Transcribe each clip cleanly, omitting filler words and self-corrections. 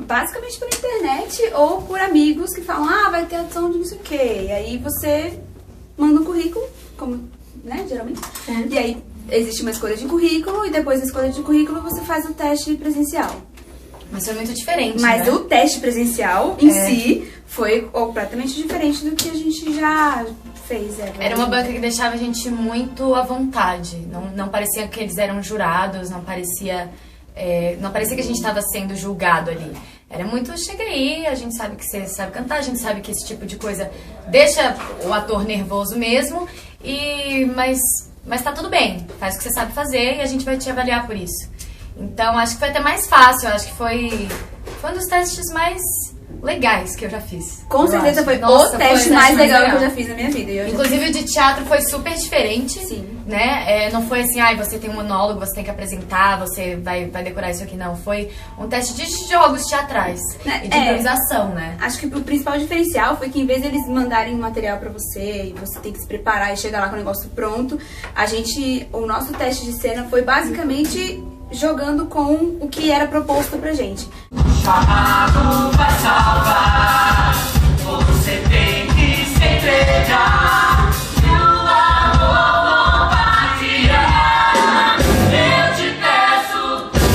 basicamente pela internet ou por amigos que falam, vai ter audição de não sei o quê. E aí você manda um currículo, como, né, geralmente. E aí existe uma escolha de currículo e depois da escolha de currículo você faz o teste presencial. Mas foi muito diferente, Mas né? o teste presencial em si foi completamente diferente do que a gente já fez. Era uma banca que deixava a gente muito à vontade. Não parecia que eles eram jurados, não parecia que a gente estava sendo julgado ali. Era muito, chega aí, a gente sabe que você sabe cantar, a gente sabe que esse tipo de coisa deixa o ator nervoso mesmo, mas tá tudo bem, faz o que você sabe fazer e a gente vai te avaliar por isso. Então acho que foi até mais fácil, acho que foi um dos testes mais legais que eu já fiz. Com certeza foi o teste mais legal que eu já fiz na minha vida. Inclusive o de teatro foi super diferente. Sim. Né? Não foi assim, você tem um monólogo, você tem que apresentar, você vai decorar isso aqui, não. Foi um teste de jogos teatrais e de improvisação, né? Acho que o principal diferencial foi que em vez de eles mandarem um material pra você e você tem que se preparar e chegar lá com o negócio pronto, o nosso teste de cena foi basicamente jogando com o que era proposto pra gente. Chamado vai salvar, você tem que se entregar, e o amor compartilhar. Eu te peço,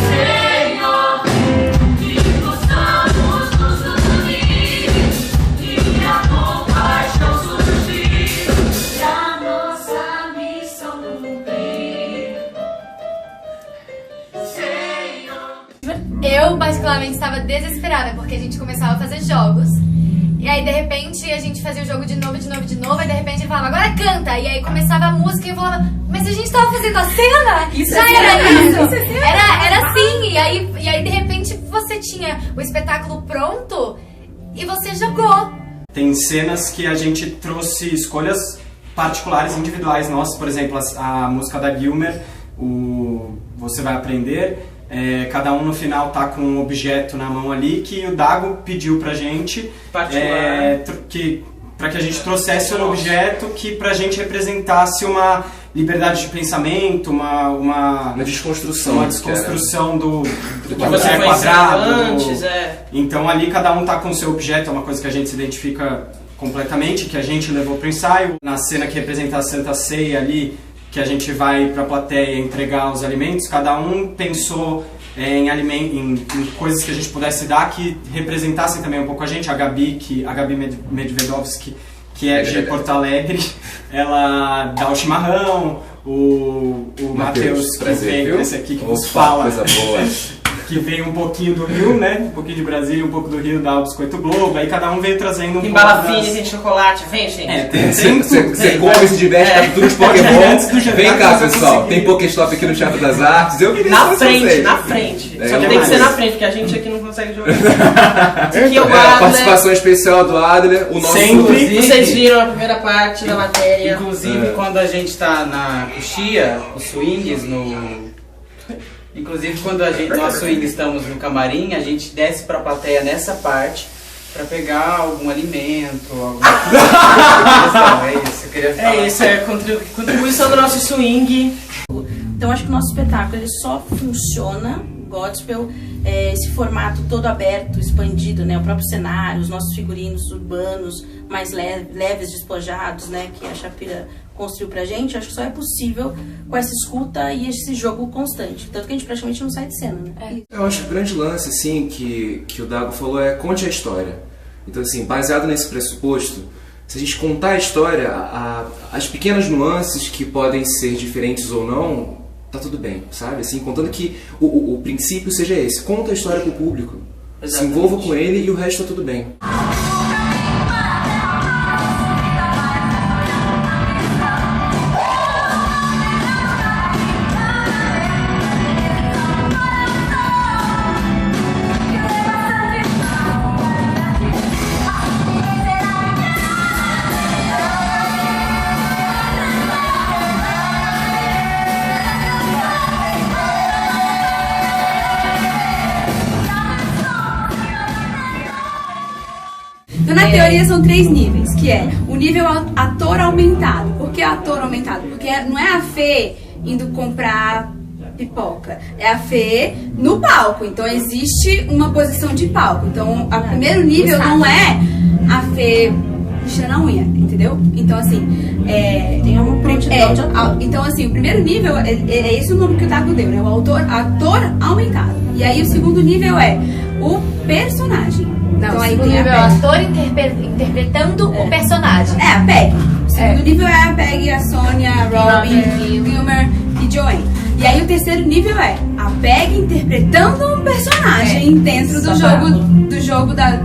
Senhor, que possamos nos unir e a compaixão surgir, e a nossa missão cumprir. Eu, particularmente, estava desesperada, porque a gente começava a fazer jogos. E aí, de repente, a gente fazia o jogo de novo, e de repente ele falava, agora canta! E aí começava a música e eu falava, mas a gente estava fazendo a cena? Isso já é era cena, isso! Isso é cena. Era assim! E aí, de repente, você tinha o espetáculo pronto e você jogou. Tem cenas que a gente trouxe escolhas particulares, individuais nossas. Por exemplo, a música da Gilmer, Você Vai Aprender. Cada um no final tá com um objeto na mão ali que o Dago pediu pra gente pra que a gente trouxesse um objeto que pra gente representasse uma liberdade de pensamento, uma desconstrução do que você foi quadrado. Antes, Então ali cada um tá com o seu objeto, é uma coisa que a gente se identifica completamente, que a gente levou pro ensaio. Na cena que representa a Santa Ceia ali, que a gente vai para a plateia entregar os alimentos, cada um pensou em coisas que a gente pudesse dar que representassem também um pouco a gente. A Gabi Medvedovski, que é de Porto Alegre, ela dá o chimarrão, o Matheus, que veio, esse aqui que nos fala, coisa boa. que veio um pouquinho do Rio, né? Um pouquinho de Brasília, um pouco do Rio, dá o Biscoito Globo, aí cada um veio trazendo um Embala fine, tem chocolate, vem, gente. Você come, se diverte, tá tudo de Pokémon. Vem cá, pessoal, tem Pokéstop aqui no Teatro das Artes. Na frente. Só que tem que ser na frente, porque a gente aqui não consegue jogar. Aqui é o Adler. Participação especial do Adler, o nosso... Sempre. Vocês viram a primeira parte da matéria. Inclusive, quando a gente tá na coxia, os swings Inclusive, quando nós swing estamos no camarim, a gente desce pra plateia nessa parte pra pegar algum alimento, alguma coisa. É isso, eu queria falar. Isso, é contribuição do nosso swing. Então, acho que o nosso espetáculo ele só funciona, gospel, esse formato todo aberto, expandido, né? O próprio cenário, os nossos figurinos urbanos, mais leves, despojados, né? Que a Shapira construiu pra gente, acho que só é possível com essa escuta e esse jogo constante. Tanto que a gente praticamente não sai de cena, né? Eu acho que o grande lance, assim, que o Dago falou conte a história. Então, assim, baseado nesse pressuposto, se a gente contar a história, as pequenas nuances que podem ser diferentes ou não, tá tudo bem, sabe? Assim, contando que o princípio seja esse, conta a história pro público, se envolva com ele e o resto tá tudo bem. Então, na teoria, são 3 níveis, que é o nível ator aumentado. Por que ator aumentado? Porque não é a Fê indo comprar pipoca. É a Fê no palco. Então existe uma posição de palco. Então, o primeiro nível não é a Fê lixando a unha, entendeu? Então, assim, tem uma prontidão de ator. Então, assim, o primeiro nível é esse o nome que o Dago deu, né? O ator aumentado. E aí o segundo nível é o personagem. Não, então, o aí segundo tem nível é o ator interpretando o personagem. É, a Peg. O segundo nível é a Peg, a Sônia, a Robin, Gilmer e Joanne. E aí o terceiro nível é a Peg interpretando um personagem dentro do jogo da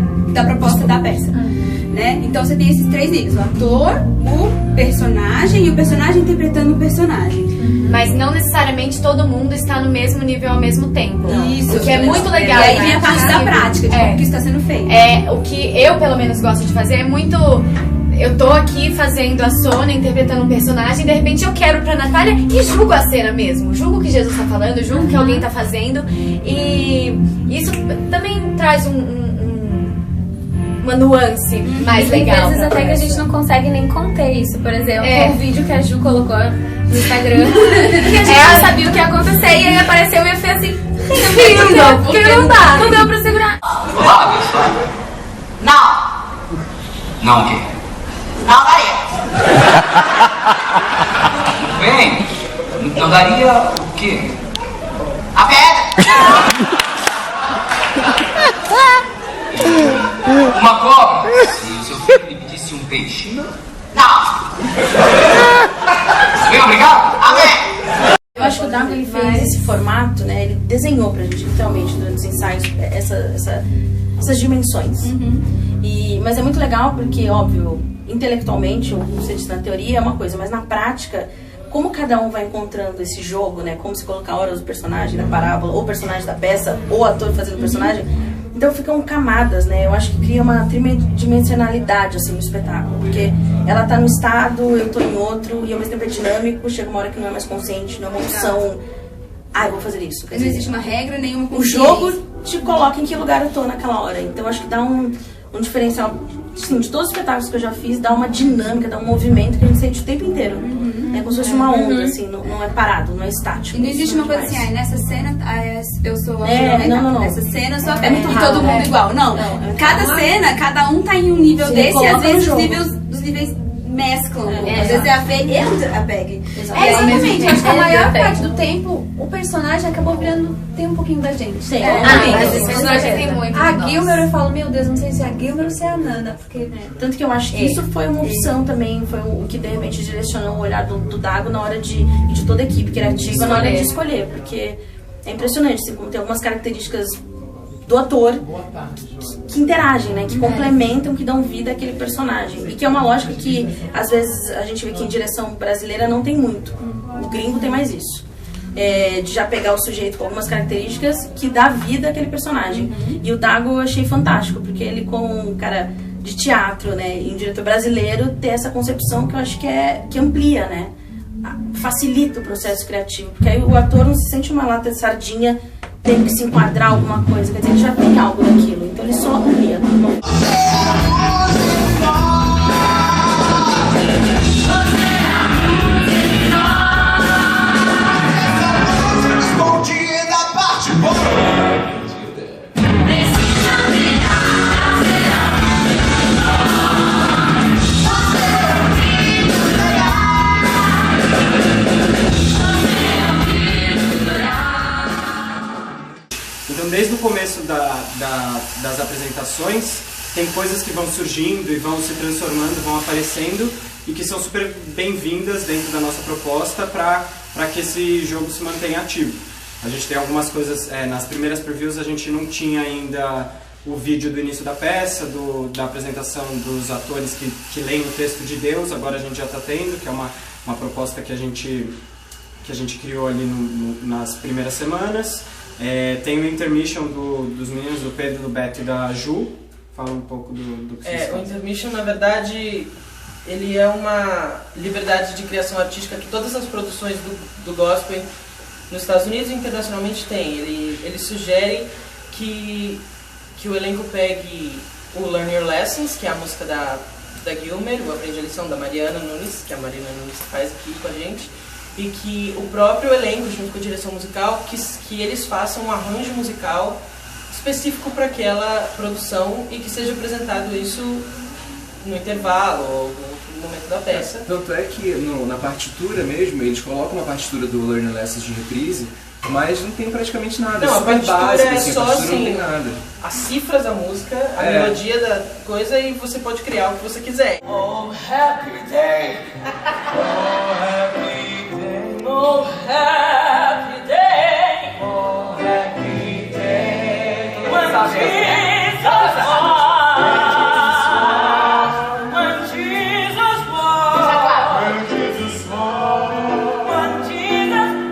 proposta da peça. Né? Então você tem esses 3 níveis, o ator, o personagem e o personagem interpretando o personagem. Mas não necessariamente todo mundo está no mesmo nível ao mesmo tempo. Isso. O que é muito legal. E aí vem a parte da prática, de como que está sendo feito. O que eu, pelo menos, gosto de fazer é muito... Eu tô aqui fazendo a Sônia, interpretando um personagem, e de repente eu quero pra Natália e julgo a cena mesmo. Julgo o que Jesus tá falando, julgo o que alguém tá fazendo. E isso também traz uma nuance mais legal. Às vezes até que a gente não consegue nem conter isso. Por exemplo, o vídeo que a Ju colocou no Instagram. Ela sabia o que ia acontecer e aí apareceu e eu fui assim, rindo, porque não dá, não deu pra segurar. Olá, pessoal. Não. Não o quê? Não daria. Bem, não daria o quê? A pedra. Uma cobra. Se o seu filho lhe pedisse um peixe. Não. Bem, obrigado. Amém. Eu acho que o Dago ele fez esse formato, né? Ele desenhou pra gente, literalmente, durante os ensaios, essas dimensões. Mas é muito legal porque, óbvio, intelectualmente, você diz na teoria é uma coisa, mas na prática, como cada um vai encontrando esse jogo, né? Como se colocar horas do personagem da parábola, ou o personagem da peça, ou o ator fazendo o personagem. Então ficam camadas, né? Eu acho que cria uma tridimensionalidade, assim, no espetáculo. Porque ela tá num estado, eu tô em outro, e ao mesmo tempo é dinâmico, chega uma hora que não é mais consciente, não é uma opção. Eu vou fazer isso. Não existe uma regra, nenhuma consciência. O jogo te coloca em que lugar eu tô naquela hora. Então eu acho que dá um diferencial, assim, de todos os espetáculos que eu já fiz, dá uma dinâmica, dá um movimento que a gente sente o tempo inteiro. É como se fosse uma onda, assim, não é parado, não é estático. E não existe uma coisa assim, nessa cena eu sou a não. Nessa cena eu sou a É muito e raro, todo mundo igual. Não, cada cena, cada um tá em um nível desse e às vezes os níveis mesclam. Às vezes é a Fê e a Peg. Exatamente. Acho que a maior parte do tempo o personagem acabou virando. Tem um pouquinho da gente. Sim. Às vezes o personagem tem muito. A Gilmer, eu falo, meu Deus, não sei se é a Gilmer ou se é a Nana. Porque, Tanto que eu acho que isso foi uma opção também, foi o que de repente direcionou o olhar do Dago na hora de toda a equipe criativa, na hora de escolher. Porque é impressionante, assim, como tem algumas características do ator que interagem, né? Que complementam, que dão vida àquele personagem. E que é uma lógica que, às vezes, a gente vê que em direção brasileira não tem muito. O gringo tem mais isso. De já pegar o sujeito com algumas características que dá vida àquele personagem. E o Dago eu achei fantástico, porque ele, como um cara de teatro, né? E um diretor brasileiro, ter essa concepção que eu acho que amplia, né? Facilita o processo criativo. Porque aí o ator não se sente uma lata de sardinha tendo que se enquadrar alguma coisa, quer dizer, ele já tem algo daquilo, então ele só amplia. Então, desde o começo das apresentações, tem coisas que vão surgindo e vão se transformando, vão aparecendo e que são super bem-vindas dentro da nossa proposta para que esse jogo se mantenha ativo. A gente tem algumas coisas, nas primeiras previews a gente não tinha ainda o vídeo do início da peça, da apresentação dos atores que leem o texto de Deus, agora a gente já está tendo, que é uma proposta que a gente criou ali nas primeiras semanas. Tem o intermission dos meninos, do Pedro, do Beto e da Ju. Fala um pouco do que vocês fazem. O intermission, na verdade, ele é uma liberdade de criação artística que todas as produções do gospel nos Estados Unidos e internacionalmente têm. Ele sugere que o elenco pegue o Learn Your Lessons, que é a música da Gilmer, o Aprende a Lição, da Mariana Nunes, que a Mariana Nunes faz aqui com a gente, e que o próprio elenco, junto com a direção musical, que eles façam um arranjo musical específico para aquela produção e que seja apresentado isso no intervalo ou no momento da peça. Tanto é que na partitura mesmo, eles colocam uma partitura do Learning Lessons de reprise, mas não tem praticamente nada. Não, a partitura básico, é assim, só a partitura assim, não tem nada. as cifras da música, a melodia da coisa, e você pode criar o que você quiser. Oh, happy day! Oh, happy day! Oh, happy day! Oh, happy day! When Jesus born! When Jesus born! When Jesus born! When Jesus born!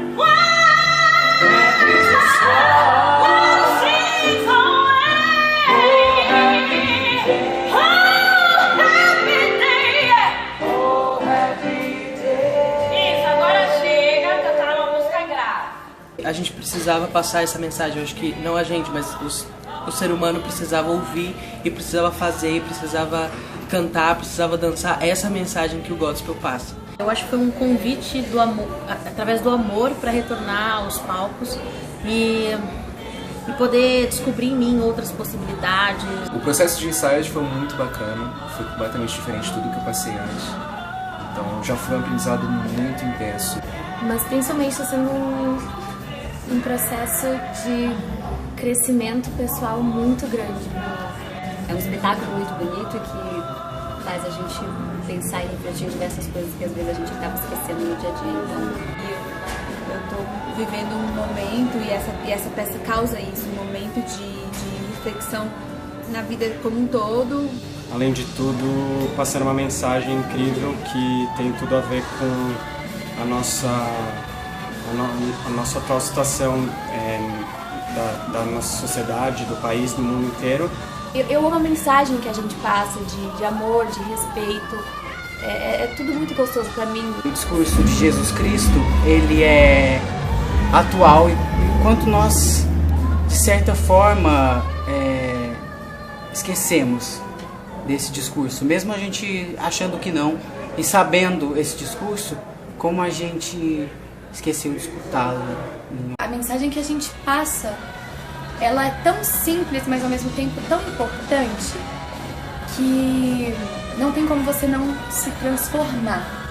A gente precisava passar essa mensagem, eu acho que não a gente, mas o ser humano precisava ouvir e precisava fazer, e precisava cantar, precisava dançar essa mensagem que o gospel passa. Eu acho que foi um convite do amor, através do amor, para retornar aos palcos e poder descobrir em mim outras possibilidades. O processo de ensaios foi muito bacana, foi completamente diferente de tudo que eu passei antes. Então já foi um aprendizado muito intenso. Mas principalmente está sendo um processo de crescimento pessoal muito grande. É um espetáculo muito bonito que faz a gente pensar e refletir em diversas coisas que às vezes a gente acaba esquecendo no dia a dia. Eu estou vivendo um momento e essa peça causa isso, um momento de reflexão na vida como um todo. Além de tudo, passando uma mensagem incrível que tem tudo a ver com a nossa atual situação da nossa sociedade, do país, do mundo inteiro. Eu amo a mensagem que a gente passa de amor, de respeito. É tudo muito gostoso para mim. O discurso de Jesus Cristo, ele é atual, enquanto nós, de certa forma, esquecemos desse discurso. Mesmo a gente achando que não, e sabendo esse discurso, como a gente esqueceu de escutá-lo. A mensagem que a gente passa, ela é tão simples, mas ao mesmo tempo tão importante, que não tem como você não se transformar.